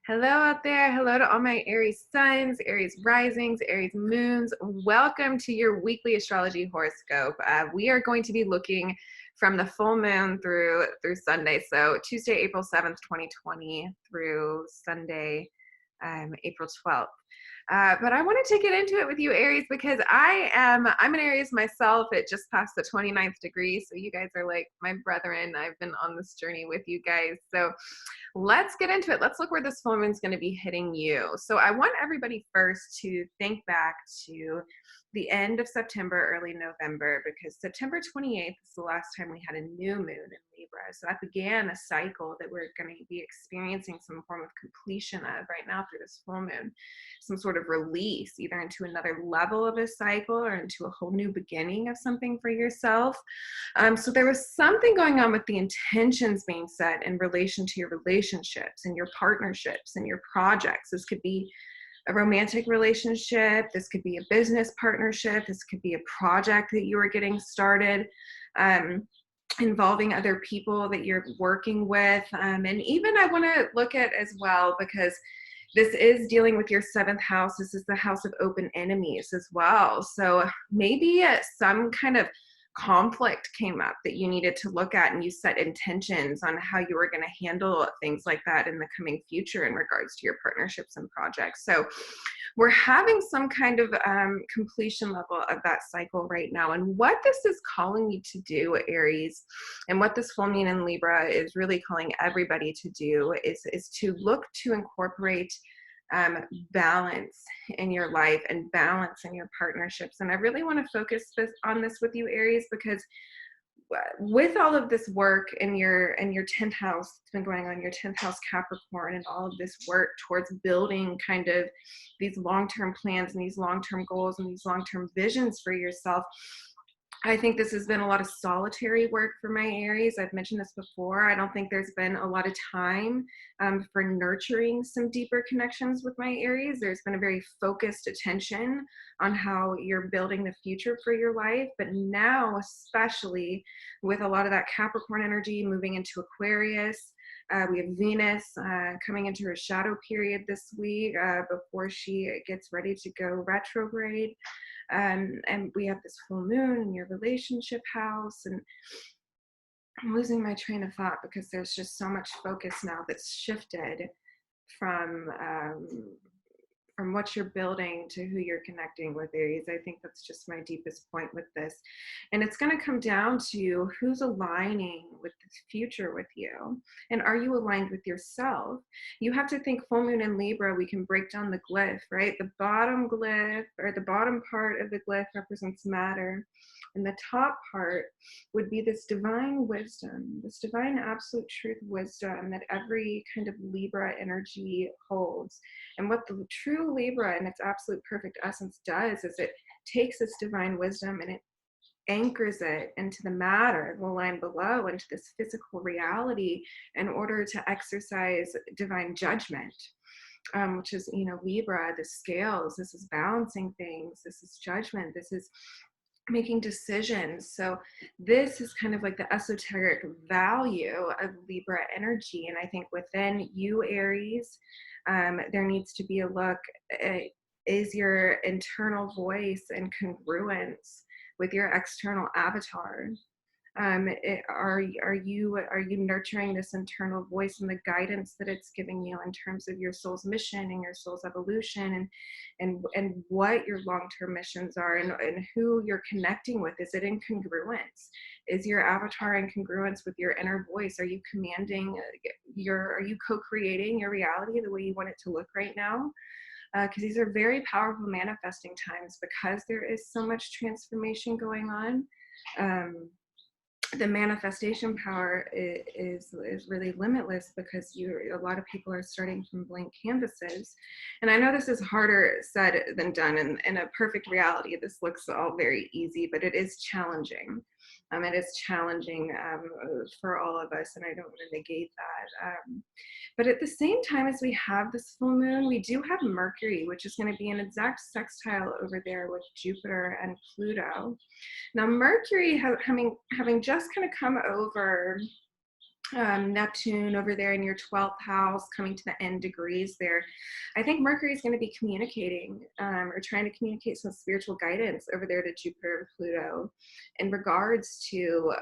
Hello out there. Hello to all my Aries suns, Aries risings, Aries moons. Welcome to your weekly astrology horoscope. We are going to be looking from the full moon through Sunday. So Tuesday, April 7th, 2020 through Sunday, April 12th. But I wanted to get into it with you, Aries, because I'm an Aries myself. It just passed the 29th degree. So you guys are like my brethren. I've been on this journey with you guys. So let's get into it. Let's look where this full moon is going to be hitting you. So I want everybody first to think back to the end of September, early November, because September 28th is the last time we had a new moon in Libra. So that began a cycle that we're going to be experiencing some form of completion of right now through this full moon, some sort of release, either into another level of a cycle or into a whole new beginning of something for yourself. So there was something going on with the intentions being set in relation to your relationships and your partnerships and your projects. This could be a romantic relationship. This could be a business partnership. This could be a project that you are getting started, involving other people that you're working with. And even I want to look at as well, because this is dealing with your seventh house. This is the house of open enemies as well. So maybe some kind of conflict came up that you needed to look at, and you set intentions on how you were going to handle things like that in the coming future in regards to your partnerships and projects. So we're having some kind of completion level of that cycle right now. And what this is calling you to do, Aries, and what this full moon in Libra is really calling everybody to do is to look to incorporate balance in your life and balance in your partnerships. And I really want to focus on this with you, Aries, because with all of this work in your 10th house, it's been going on your 10th house Capricorn, and all of this work towards building kind of these long-term plans and these long-term goals and these long-term visions for yourself. I think this has been a lot of solitary work for my Aries. I've mentioned this before. I don't think there's been a lot of time for nurturing some deeper connections with my Aries. There's been a very focused attention on how you're building the future for your life. But now, especially with a lot of that Capricorn energy moving into Aquarius, we have Venus coming into her shadow period this week before she gets ready to go retrograde. And we have this full moon in your relationship house, and I'm losing my train of thought because there's just so much focus now that's shifted from what you're building to who you're connecting with, Aries. I think that's just my deepest point with this. And it's going to come down to who's aligning with the future with you. And are you aligned with yourself? You have to think full moon in Libra, we can break down the glyph, right? The bottom glyph, or the bottom part of the glyph, represents matter. And the top part would be this divine wisdom, this divine absolute truth wisdom that every kind of Libra energy holds. And what the true Libra in its absolute perfect essence does is it takes this divine wisdom and it anchors it into the matter, the line below, into this physical reality in order to exercise divine judgment. Which is, Libra, the scales. This is balancing things. This is judgment. This is making decisions. So this is kind of like the esoteric value of Libra energy. And I think within you, Aries, there needs to be a look at, is your internal voice in congruence with your external avatar? Are you nurturing this internal voice and the guidance that it's giving you in terms of your soul's mission and your soul's evolution, and what your long-term missions are, and who you're connecting with? Is it in congruence? Is your avatar in congruence with your inner voice? Are you commanding are you co-creating your reality the way you want it to look right now? Because these are very powerful manifesting times, because there is so much transformation going on. The manifestation power is really limitless, because a lot of people are starting from blank canvases. And I know this is harder said than done. In a perfect reality, this looks all very easy, but it is challenging. It is challenging for all of us, and I don't want to negate that. But at the same time as we have this full moon, we do have Mercury, which is going to be an exact sextile over there with Jupiter and Pluto. Now, Mercury having just kind of come over Neptune over there in your 12th house, coming to the end degrees there. I think Mercury is going to be communicating or trying to communicate some spiritual guidance over there to Jupiter and Pluto in regards to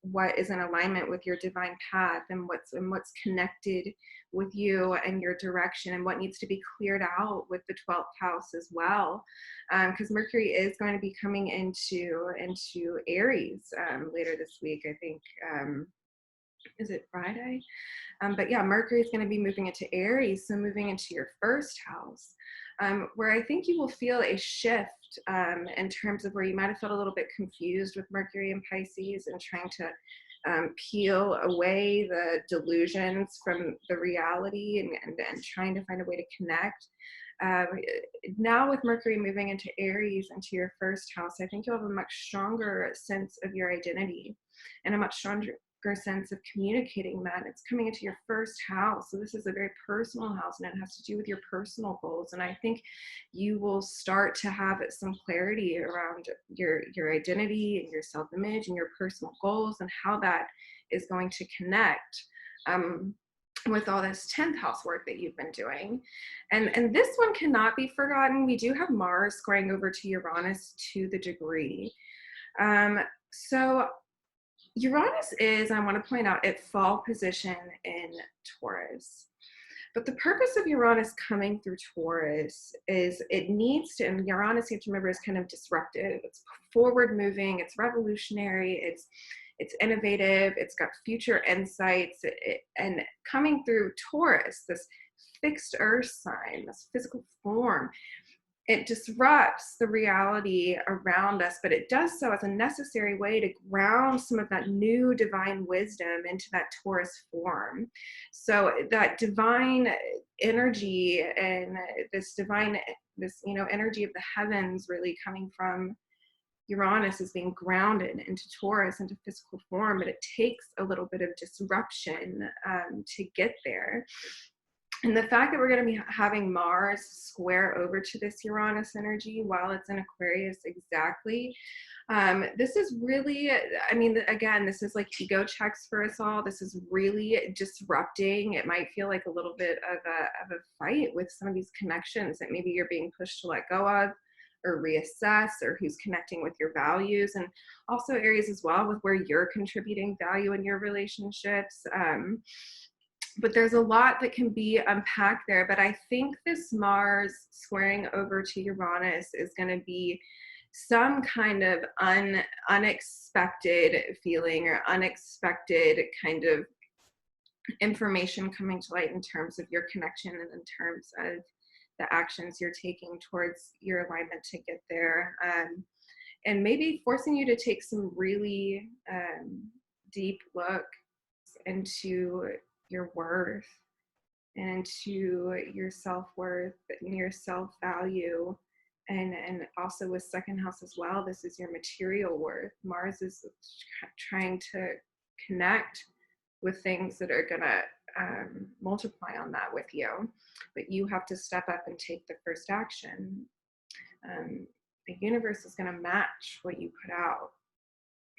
what is in alignment with your divine path and what's connected with you and your direction, and what needs to be cleared out with the 12th house as well, because Mercury is going to be coming into Aries later this week, I think. Is it Friday? But yeah, Mercury is going to be moving into Aries, so moving into your first house, where I think you will feel a shift in terms of where you might have felt a little bit confused with Mercury and Pisces and trying to peel away the delusions from the reality and trying to find a way to connect. Now with Mercury moving into Aries, into your first house, I think you'll have a much stronger sense of your identity and a much stronger sense of communicating that. It's coming into your first house, so this is a very personal house, and it has to do with your personal goals, and I think you will start to have some clarity around your identity and your self-image and your personal goals and how that is going to connect with all this 10th house work that you've been doing. And this one cannot be forgotten. We do have Mars squaring over to Uranus to the degree. So Uranus is, I want to point out, at fall position in Taurus. But the purpose of Uranus coming through Taurus is it needs to, and Uranus, you have to remember, is kind of disruptive. It's forward moving, it's revolutionary, it's innovative, it's got future insights, and coming through Taurus, this fixed earth sign, this physical form, it disrupts the reality around us, but it does so as a necessary way to ground some of that new divine wisdom into that Taurus form. So that divine energy and this energy of the heavens really coming from Uranus is being grounded into Taurus, into physical form, but it takes a little bit of disruption to get there. And the fact that we're going to be having Mars square over to this Uranus energy while it's in Aquarius exactly, this is really, I mean, again, this is like ego checks for us all. This is really disrupting. It might feel like a little bit of a fight with some of these connections that maybe you're being pushed to let go of or reassess, or who's connecting with your values, and also Aries as well, with where you're contributing value in your relationships. But there's a lot that can be unpacked there. But I think this Mars squaring over to Uranus is going to be some kind of unexpected feeling or unexpected kind of information coming to light in terms of your connection and in terms of the actions you're taking towards your alignment to get there. And maybe forcing you to take some really deep look into your worth and to your self-worth and your self-value, and also with second house as well, this is your material worth. Mars is trying to connect with things that are gonna multiply on that with you, but you have to step up and take the first action. The universe is going to match what you put out.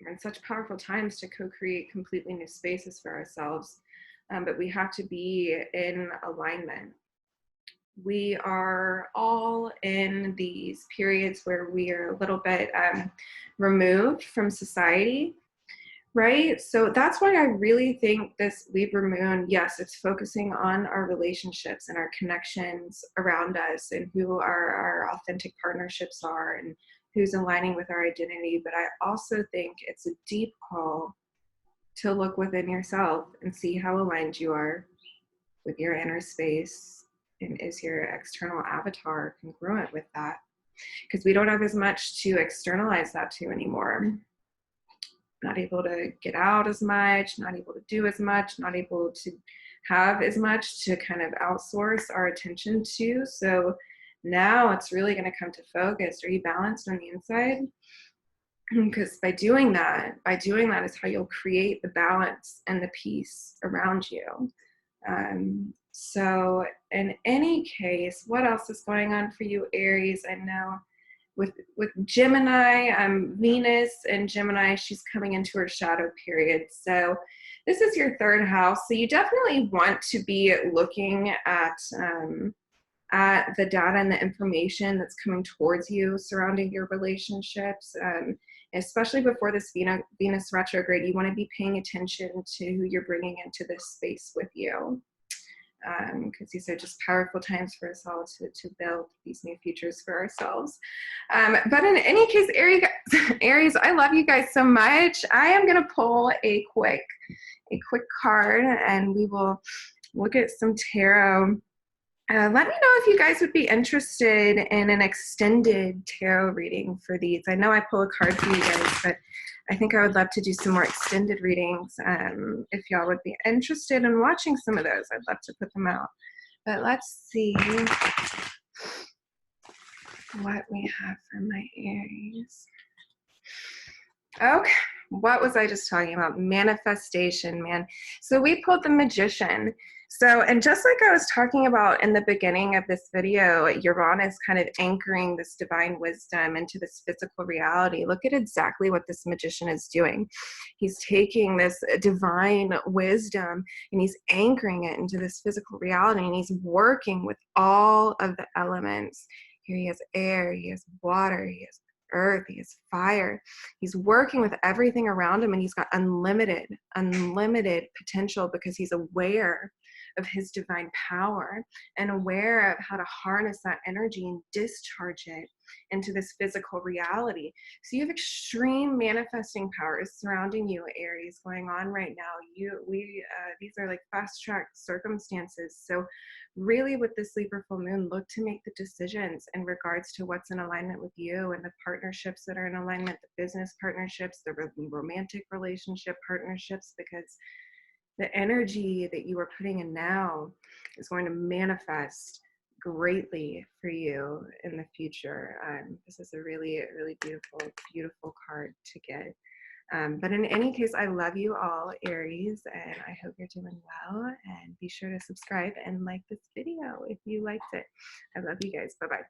We're in such powerful times to co-create completely new spaces for ourselves, but we have to be in alignment. We are all in these periods where we are a little bit removed from society, right? So that's why I really think this Libra moon, yes, it's focusing on our relationships and our connections around us and who our authentic partnerships are and who's aligning with our identity. But I also think it's a deep call to look within yourself and see how aligned you are with your inner space, and is your external avatar congruent with that? Because we don't have as much to externalize that to anymore. Not able to get out as much, not able to do as much, not able to have as much to kind of outsource our attention to. So now it's really going to come to focus. Are you balanced on the inside? Because by doing that is how you'll create the balance and the peace around you. So in any case, what else is going on for you, Aries? I know with Gemini, Venus and Gemini, she's coming into her shadow period. So This is your third house, so you definitely want to be looking at the data and the information that's coming towards you surrounding your relationships, especially before this Venus retrograde. You want to be paying attention to who you're bringing into this space with you, because these are just powerful times for us all to build these new futures for ourselves. But in any case, Aries, I love you guys so much. I am going to pull a quick card, and we will look at some tarot. Let me know if you guys would be interested in an extended tarot reading for these. I know I pull a card for you guys, but I think I would love to do some more extended readings. If y'all would be interested in watching some of those, I'd love to put them out. But let's see what we have for my Aries. Okay, what was I just talking about? Manifestation, man. So we pulled the Magician. So, and just like I was talking about in the beginning of this video, Uranus kind of anchoring this divine wisdom into this physical reality. Look at exactly what this Magician is doing. He's taking this divine wisdom and he's anchoring it into this physical reality, and he's working with all of the elements. Here he has air, he has water, he has earth, he has fire. He's working with everything around him, and he's got unlimited potential because he's aware of his divine power and aware of how to harness that energy and discharge it into this physical reality. So you have extreme manifesting powers surrounding you, Aries, going on right now. These are like fast track circumstances. So really with this Libra full moon, look to make the decisions in regards to what's in alignment with you and the partnerships that are in alignment, the business partnerships, the romantic relationship partnerships, because the energy that you are putting in now is going to manifest greatly for you in the future. This is a really, really beautiful card to get. But in any case, I love you all, Aries, and I hope you're doing well. And be sure to subscribe and like this video if you liked it. I love you guys. Bye-bye.